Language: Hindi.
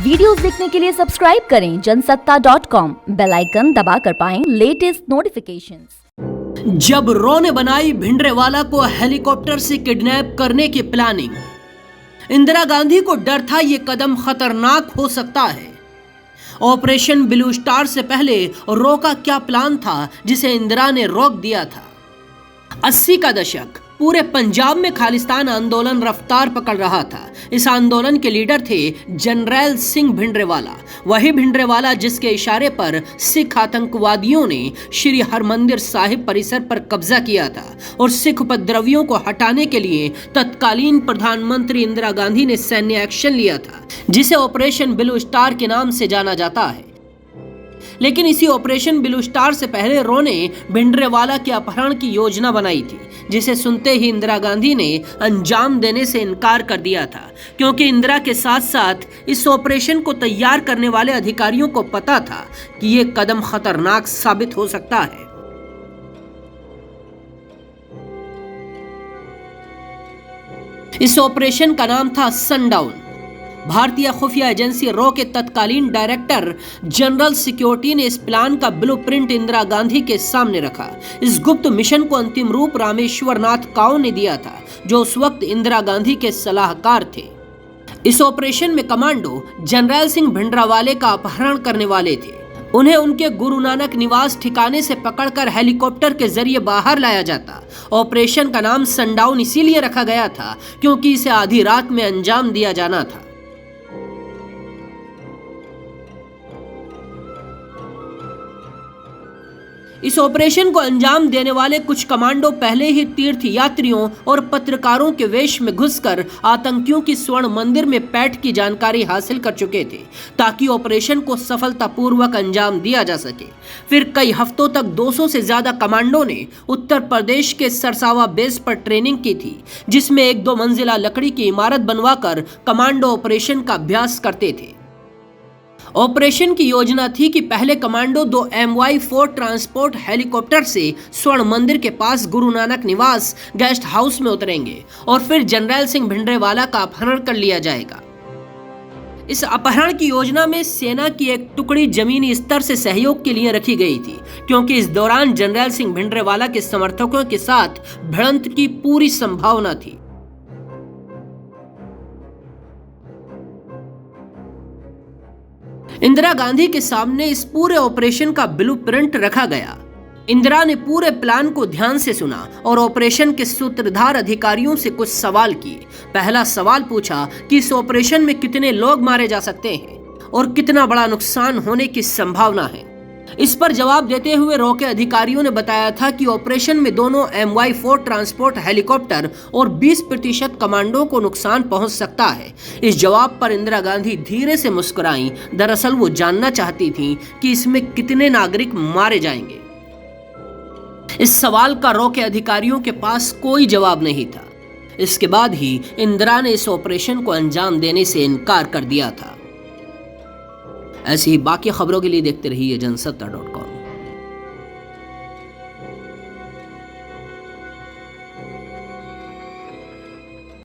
वीडियोस देखने के लिए सब्सक्राइब करें जनसत्ता.com, बेल आइकन दबाकर पाएं लेटेस्ट नोटिफिकेशंस। जब रॉ ने बनाई भिंडरेवाला को हेलीकॉप्टर से किडनैप करने की प्लानिंग, इंदिरा गांधी को डर था ये कदम खतरनाक हो सकता है। ऑपरेशन ब्लू स्टार से पहले रॉ का क्या प्लान था जिसे इंदिरा ने रोक दिया था। 80 का दशक, पूरे पंजाब में खालिस्तान आंदोलन रफ्तार पकड़ रहा था। इस आंदोलन के लीडर थे जनरल सिंह भिंडरेवाला, वही भिंडरेवाला जिसके इशारे पर सिख आतंकवादियों ने श्री हरमंदिर साहिब परिसर पर कब्जा किया था और सिख उपद्रवियों को हटाने के लिए तत्कालीन प्रधानमंत्री इंदिरा गांधी ने सैन्य एक्शन लिया था, जिसे ऑपरेशन ब्लू स्टार के नाम से जाना जाता है। लेकिन इसी ऑपरेशन ब्लू स्टार से पहले रॉ ने भिंडरेवाला के अपहरण की योजना बनाई थी, जिसे सुनते ही इंदिरा गांधी ने अंजाम देने से इनकार कर दिया था, क्योंकि इंदिरा के साथ साथ इस ऑपरेशन को तैयार करने वाले अधिकारियों को पता था कि यह कदम खतरनाक साबित हो सकता है। इस ऑपरेशन का नाम था सनडाउन। भारतीय खुफिया एजेंसी रॉ के तत्कालीन डायरेक्टर जनरल सिक्योरिटी ने इस प्लान का ब्लूप्रिंट इंदिरा गांधी के सामने रखा। इस गुप्त मिशन को अंतिम रूप रामेश्वर नाथ काउ ने दिया था, जो उस वक्त इंदिरा गांधी के सलाहकार थे। इस ऑपरेशन में कमांडो जनरल सिंह भिंडरावाले का अपहरण करने वाले थे। उन्हें उनके गुरु नानक निवास ठिकाने से पकड़कर हेलीकॉप्टर के जरिए बाहर लाया जाता। ऑपरेशन का नाम सनडाउन इसीलिए रखा गया था क्योंकि इसे आधी रात में अंजाम दिया जाना था। इस ऑपरेशन को अंजाम देने वाले कुछ कमांडो पहले ही तीर्थ यात्रियों और पत्रकारों के वेश में घुसकर आतंकियों की स्वर्ण मंदिर में पैठ की जानकारी हासिल कर चुके थे, ताकि ऑपरेशन को सफलतापूर्वक अंजाम दिया जा सके। फिर कई हफ्तों तक 200 से ज्यादा कमांडो ने उत्तर प्रदेश के सरसावा बेस पर ट्रेनिंग की थी, जिसमें 1-2 मंजिला लकड़ी की इमारत बनवाकर कमांडो ऑपरेशन का अभ्यास करते थे। ऑपरेशन की योजना थी कि पहले कमांडो 2 MY-4 ट्रांसपोर्ट हेलीकॉप्टर से स्वर्ण मंदिर के पास गुरु नानक निवास गेस्ट हाउस में उतरेंगे और फिर जनरल सिंह भिंडरेवाला का अपहरण कर लिया जाएगा। इस अपहरण की योजना में सेना की एक टुकड़ी जमीनी स्तर से सहयोग के लिए रखी गई थी, क्योंकि इस दौरान जनरल सिंह भिंडरेवाला के समर्थकों के साथ भिड़ंत की पूरी संभावना थी। इंदिरा गांधी के सामने इस पूरे ऑपरेशन का ब्लूप्रिंट रखा गया। इंदिरा ने पूरे प्लान को ध्यान से सुना और ऑपरेशन के सूत्रधार अधिकारियों से कुछ सवाल किए। पहला सवाल पूछा कि इस ऑपरेशन में कितने लोग मारे जा सकते हैं और कितना बड़ा नुकसान होने की संभावना है। इस पर जवाब देते हुए रॉ के अधिकारियों ने बताया था कि ऑपरेशन में दोनों MY-4 ट्रांसपोर्ट हेलीकॉप्टर और 20% कमांडो को नुकसान पहुंच सकता है। इस जवाब पर इंदिरा गांधी धीरे से मुस्कुराई। दरअसल वो जानना चाहती थी कि इसमें कितने नागरिक मारे जाएंगे। इस सवाल का रॉ के अधिकारियों के पास कोई जवाब नहीं था। इसके बाद ही इंदिरा ने इस ऑपरेशन को अंजाम देने से इनकार कर दिया था। ऐसी ही बाकी खबरों के लिए देखते रहिए जनसत्ता.com।